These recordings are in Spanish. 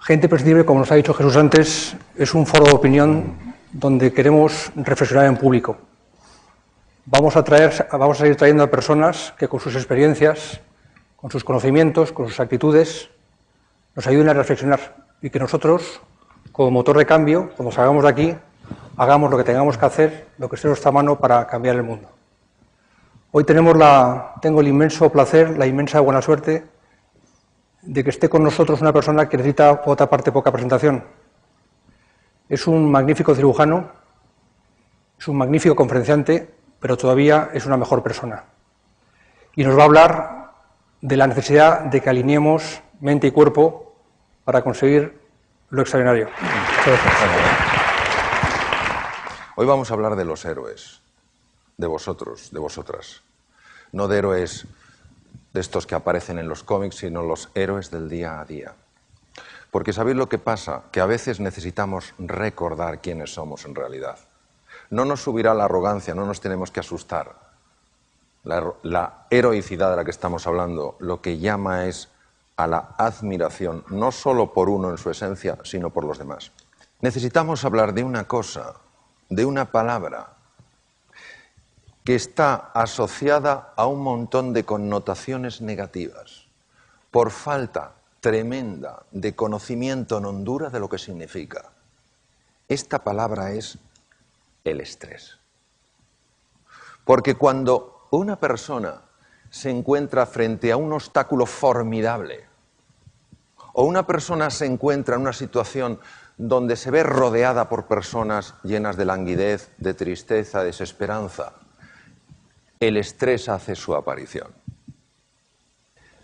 Gente Prescindible, como nos ha dicho Jesús antes, es un foro de opinión donde queremos reflexionar en público. Vamos a seguir trayendo a personas que con sus experiencias, con sus conocimientos, con sus actitudes, nos ayuden a reflexionar y que nosotros, como motor de cambio, cuando salgamos de aquí, hagamos lo que tengamos que hacer, lo que esté en nuestra mano para cambiar el mundo. Hoy tengo el inmenso placer, la inmensa buena suerte de que esté con nosotros una persona que necesita, por otra parte, poca presentación. Es un magnífico cirujano, es un magnífico conferenciante, pero todavía es una mejor persona. Y nos va a hablar de la necesidad de que alineemos mente y cuerpo para conseguir lo extraordinario. Hoy vamos a hablar de los héroes, de vosotros, de vosotras. No de héroes de estos que aparecen en los cómics, sino los héroes del día a día. Porque ¿sabéis lo que pasa? Que a veces necesitamos recordar quiénes somos en realidad. No nos subirá la arrogancia, no nos tenemos que asustar. La heroicidad de la que estamos hablando lo que llama es a la admiración, no solo por uno en su esencia, sino por los demás. Necesitamos hablar de una cosa, de una palabra, que está asociada a un montón de connotaciones negativas, por falta tremenda de conocimiento en Honduras de lo que significa. Esta palabra es el estrés. Porque cuando una persona se encuentra frente a un obstáculo formidable, o una persona se encuentra en una situación donde se ve rodeada por personas llenas de languidez, de tristeza, de desesperanza, el estrés hace su aparición.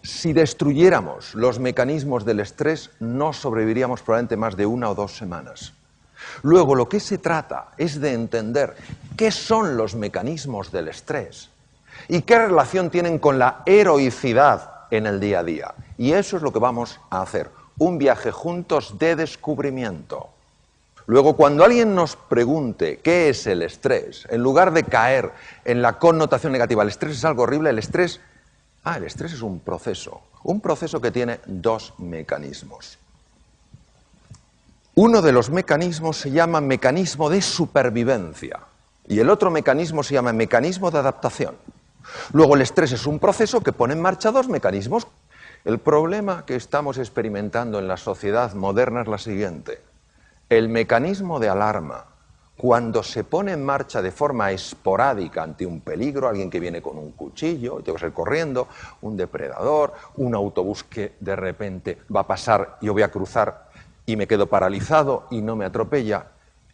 Si destruyéramos los mecanismos del estrés, no sobreviviríamos probablemente más de 1 o 2 semanas. Luego, lo que se trata es de entender qué son los mecanismos del estrés y qué relación tienen con la heroicidad en el día a día. Y eso es lo que vamos a hacer, un viaje juntos de descubrimiento. Luego, cuando alguien nos pregunte qué es el estrés, en lugar de caer en la connotación negativa, el estrés es algo horrible, el estrés es un proceso que tiene 2 mecanismos. Uno de los mecanismos se llama mecanismo de supervivencia y el otro mecanismo se llama mecanismo de adaptación. Luego, el estrés es un proceso que pone en marcha 2 mecanismos. El problema que estamos experimentando en la sociedad moderna es la siguiente. El mecanismo de alarma, cuando se pone en marcha de forma esporádica ante un peligro, alguien que viene con un cuchillo y tengo que salir corriendo, un depredador, un autobús que de repente va a pasar, yo voy a cruzar y me quedo paralizado y no me atropella,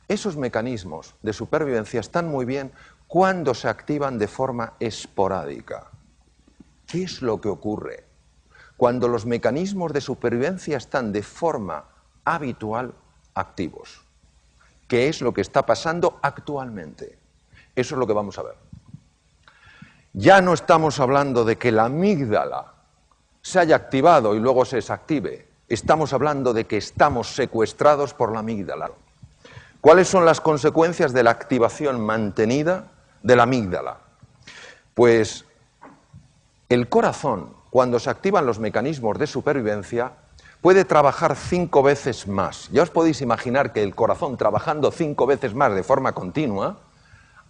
esos mecanismos de supervivencia están muy bien cuando se activan de forma esporádica. ¿Qué es lo que ocurre? Cuando los mecanismos de supervivencia están de forma habitual activos. ¿Qué es lo que está pasando actualmente? Eso es lo que vamos a ver. Ya no estamos hablando de que la amígdala se haya activado y luego se desactive. Estamos hablando de que estamos secuestrados por la amígdala. ¿Cuáles son las consecuencias de la activación mantenida de la amígdala? Pues el corazón, cuando se activan los mecanismos de supervivencia, puede trabajar 5 veces más. Ya os podéis imaginar que el corazón trabajando 5 veces más de forma continua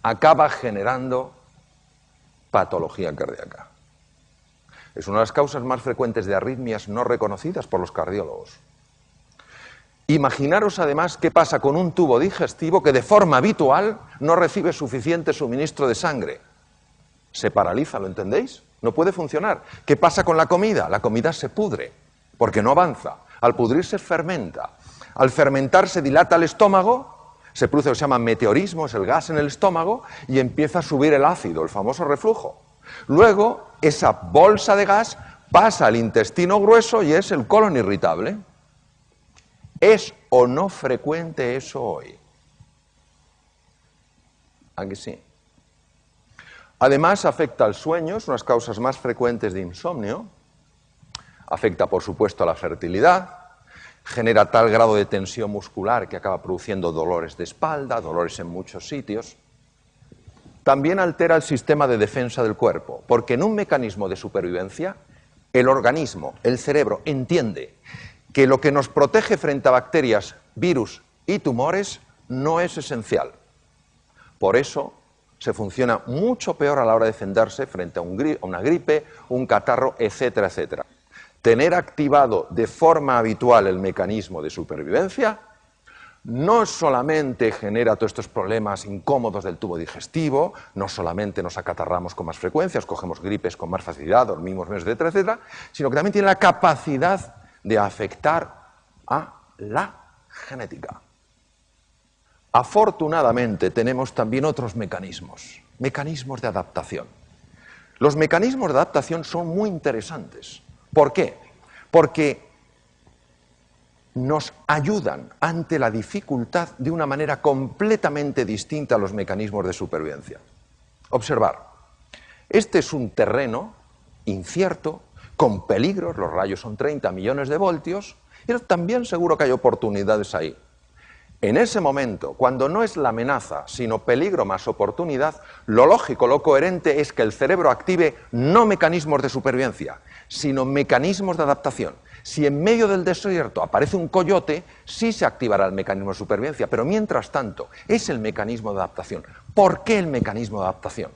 acaba generando patología cardíaca. Es una de las causas más frecuentes de arritmias no reconocidas por los cardiólogos. Imaginaros además qué pasa con un tubo digestivo que de forma habitual no recibe suficiente suministro de sangre. Se paraliza, ¿lo entendéis? No puede funcionar. ¿Qué pasa con la comida? La comida se pudre, porque no avanza. Al pudrirse fermenta. Al fermentar se dilata el estómago, se produce lo que se llama meteorismo, es el gas en el estómago, y empieza a subir el ácido, el famoso reflujo. Luego, esa bolsa de gas pasa al intestino grueso y es el colon irritable. ¿Es o no frecuente eso hoy? ¿A que sí? Además, afecta al sueño, es una de las causas más frecuentes de insomnio. Afecta, por supuesto, a la fertilidad, genera tal grado de tensión muscular que acaba produciendo dolores de espalda, dolores en muchos sitios. También altera el sistema de defensa del cuerpo, porque en un mecanismo de supervivencia, el organismo, el cerebro, entiende que lo que nos protege frente a bacterias, virus y tumores no es esencial. Por eso se funciona mucho peor a la hora de defenderse frente a una gripe, un catarro, etcétera, etcétera. Tener activado de forma habitual el mecanismo de supervivencia no solamente genera todos estos problemas incómodos del tubo digestivo, no solamente nos acatarramos con más frecuencia, cogemos gripes con más facilidad, dormimos menos, etcétera, etcétera, sino que también tiene la capacidad de afectar a la genética. Afortunadamente tenemos también otros mecanismos de adaptación. Los mecanismos de adaptación son muy interesantes. ¿Por qué? Porque nos ayudan ante la dificultad de una manera completamente distinta a los mecanismos de supervivencia. Observar, este es un terreno incierto, con peligros, los rayos son 30 millones de voltios, y también seguro que hay oportunidades ahí. En ese momento, cuando no es la amenaza, sino peligro más oportunidad, lo lógico, lo coherente es que el cerebro active no mecanismos de supervivencia, sino mecanismos de adaptación. Si en medio del desierto aparece un coyote, sí se activará el mecanismo de supervivencia, pero mientras tanto es el mecanismo de adaptación. ¿Por qué el mecanismo de adaptación?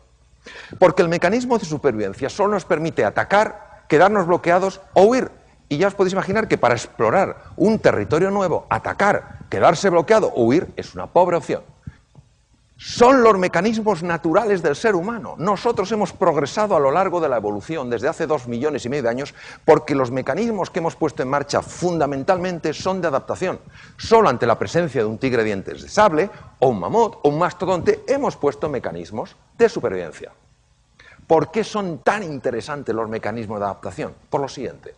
Porque el mecanismo de supervivencia solo nos permite atacar, quedarnos bloqueados o huir. Y ya os podéis imaginar que para explorar un territorio nuevo, atacar, quedarse bloqueado o huir es una pobre opción. Son los mecanismos naturales del ser humano. Nosotros hemos progresado a lo largo de la evolución desde hace 2,5 millones de años porque los mecanismos que hemos puesto en marcha fundamentalmente son de adaptación. Solo ante la presencia de un tigre de dientes de sable o un mamut o un mastodonte hemos puesto mecanismos de supervivencia. ¿Por qué son tan interesantes los mecanismos de adaptación? Por lo siguiente.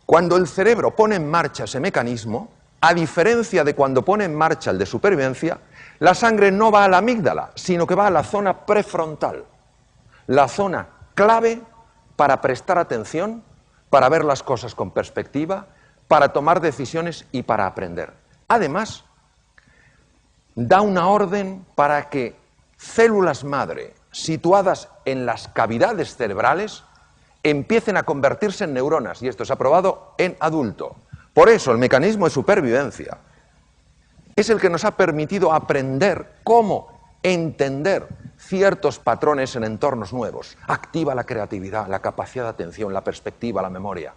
Cuando el cerebro pone en marcha ese mecanismo, a diferencia de cuando pone en marcha el de supervivencia, la sangre no va a la amígdala, sino que va a la zona prefrontal, la zona clave para prestar atención, para ver las cosas con perspectiva, para tomar decisiones y para aprender. Además, da una orden para que células madre situadas en las cavidades cerebrales empiecen a convertirse en neuronas, y esto se ha probado en adulto. Por eso el mecanismo de supervivencia es el que nos ha permitido aprender cómo entender ciertos patrones en entornos nuevos. Activa la creatividad, la capacidad de atención, la perspectiva, la memoria.